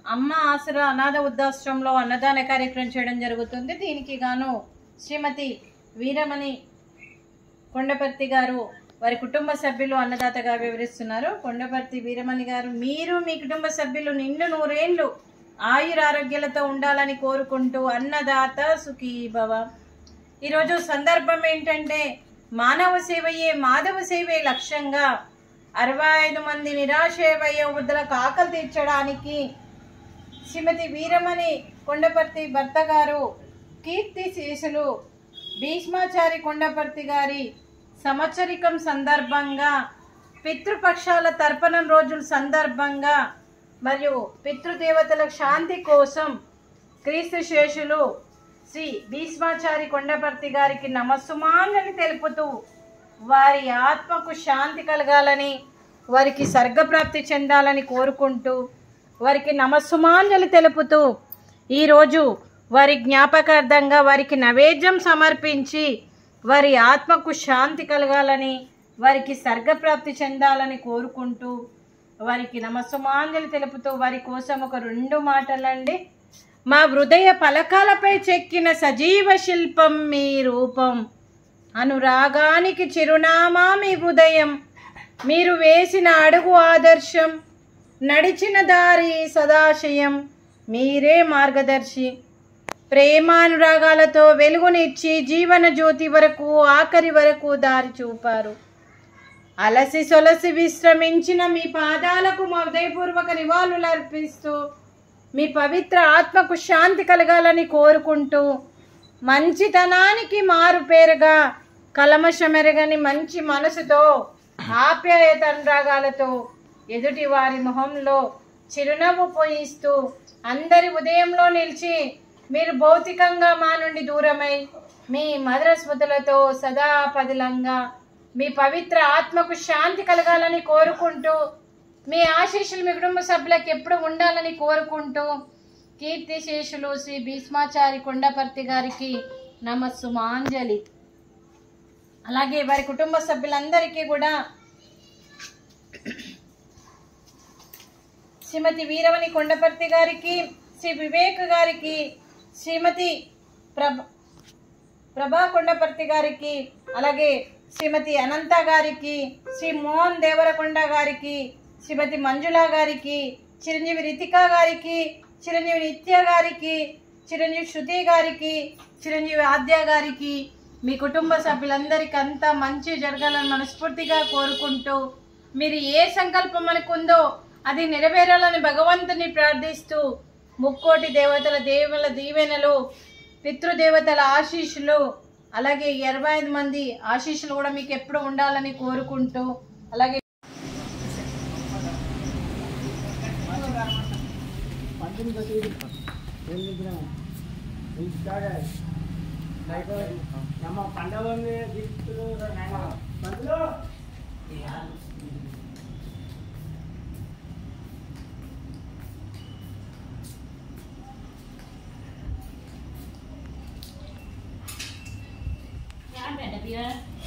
అమ్మ ఆసరా అనాథ వృద్ధాశ్రమంలో అన్నదాన కార్యక్రమం చేయడం జరుగుతుంది. దీనికి గాను శ్రీమతి వీరమణి కొండపర్తి గారు వారి కుటుంబ సభ్యులు అన్నదాతగా వివరిస్తున్నారు. కొండపర్తి వీరమణి గారు, మీరు మీ కుటుంబ సభ్యులు నిండు 100 ఏళ్ళు ఆయురారోగ్యాలతో ఉండాలని కోరుకుంటూ అన్నదాత సుఖీ భవ. ఈరోజు సందర్భం ఏంటంటే మానవ సేవయే మాధవ సేవే లక్ష్యంగా 65 మంది నిరాశ్రయ వయోవృద్ధులకు ఆకలి తీర్చడానికి శ్రీమతి వీరమణి కొండపర్తి భర్త గారు కీర్తి శేషులు భీష్మాచారి కొండపర్తి గారి సంవత్సరికం సందర్భంగా, పితృపక్షాల తర్పణం రోజుల సందర్భంగా మరియు పితృదేవతల శాంతి కోసం క్రీస్తు శేషులు శ్రీ భీష్మాచారి కొండపర్తి గారికి నమస్సుమాంజలి తెలుపుతూ వారి ఆత్మకు శాంతి కలగాలని, వారికి స్వర్గప్రాప్తి చెందాలని కోరుకుంటూ వారికి నమస్సుమాంజలి తెలుపుతూ ఈరోజు వారి జ్ఞాపకార్థంగా వారికి నైవేద్యం సమర్పించి వారి ఆత్మకు శాంతి కలగాలని, వారికి స్వర్గప్రాప్తి చెందాలని కోరుకుంటూ వారికి నమస్సుమాంజలి తెలుపుతూ వారి కోసం ఒక 2 మాటలండి. మా హృదయ పలకాలపై చెక్కిన సజీవ శిల్పం మీ రూపం, అనురాగానికి చిరునామా మీ ఉదయం, మీరు వేసిన అడుగు ఆదర్శం, నడిచిన దారి సదాశయం, మీరే మార్గదర్శి. ప్రేమానురాగాలతో వెలుగునిచ్చి జీవన జ్యోతి వరకు ఆఖరి వరకు దారి చూపారు. అలసి సొలసి విశ్రమించిన మీ పాదాలకు మా హృదయపూర్వక నివాళులు అర్పిస్తూ మీ పవిత్ర ఆత్మకు శాంతి కలగాలని కోరుకుంటూ మంచితనానికి మారు పేరుగా కలమషమెరగని మంచి మనసుతో ఆప్యాయత అనురాగాలతో ఎదుటి వారి మొహంలో చిరునవ్వు పోయిస్తూ అందరి ఉదయంలో నిలిచి మీరు భౌతికంగా మా నుండి దూరమై మీ మధుర స్మృతులతో సదా పదిలంగా మీ పవిత్ర ఆత్మకు శాంతి కలగాలని కోరుకుంటూ మీ ఆశీస్సులు మీ కుటుంబ సభ్యులకు ఎప్పుడు ఉండాలని కోరుకుంటూ కీర్తి శేషులు శ్రీ భీష్మాచారి కొండపర్తి గారికి నమస్సుమాంజలి. అలాగే వారి కుటుంబ సభ్యులందరికీ కూడా శ్రీమతి వీరమణి కొండపర్తి గారికి, శ్రీ వివేక్ గారికి, శ్రీమతి ప్రభా కొండపర్తి గారికి, అలాగే శ్రీమతి అనంత గారికి, శ్రీ మోహన్ దేవరకొండ గారికి, శ్రీమతి మంజుల గారికి, చిరంజీవి రితికా గారికి, చిరంజీవి నిత్య గారికి, చిరంజీవి శృతి గారికి, చిరంజీవి ఆద్య గారికి, మీ కుటుంబ సభ్యులందరికీ అంతా మంచి జరగాలని మనస్ఫూర్తిగా కోరుకుంటూ మీరు ఏ సంకల్పం అనుకుందో అది నెరవేరాలని భగవంతుని ప్రార్థిస్తూ ముక్కోటి దేవతల దేవుల దీవెనలు, పితృదేవతల ఆశీస్సులు, అలాగే 25 మంది ఆశీస్సులు కూడా మీకు ఎప్పుడు ఉండాలని కోరుకుంటూ అలాగే Dạ, anh về đập gì đó.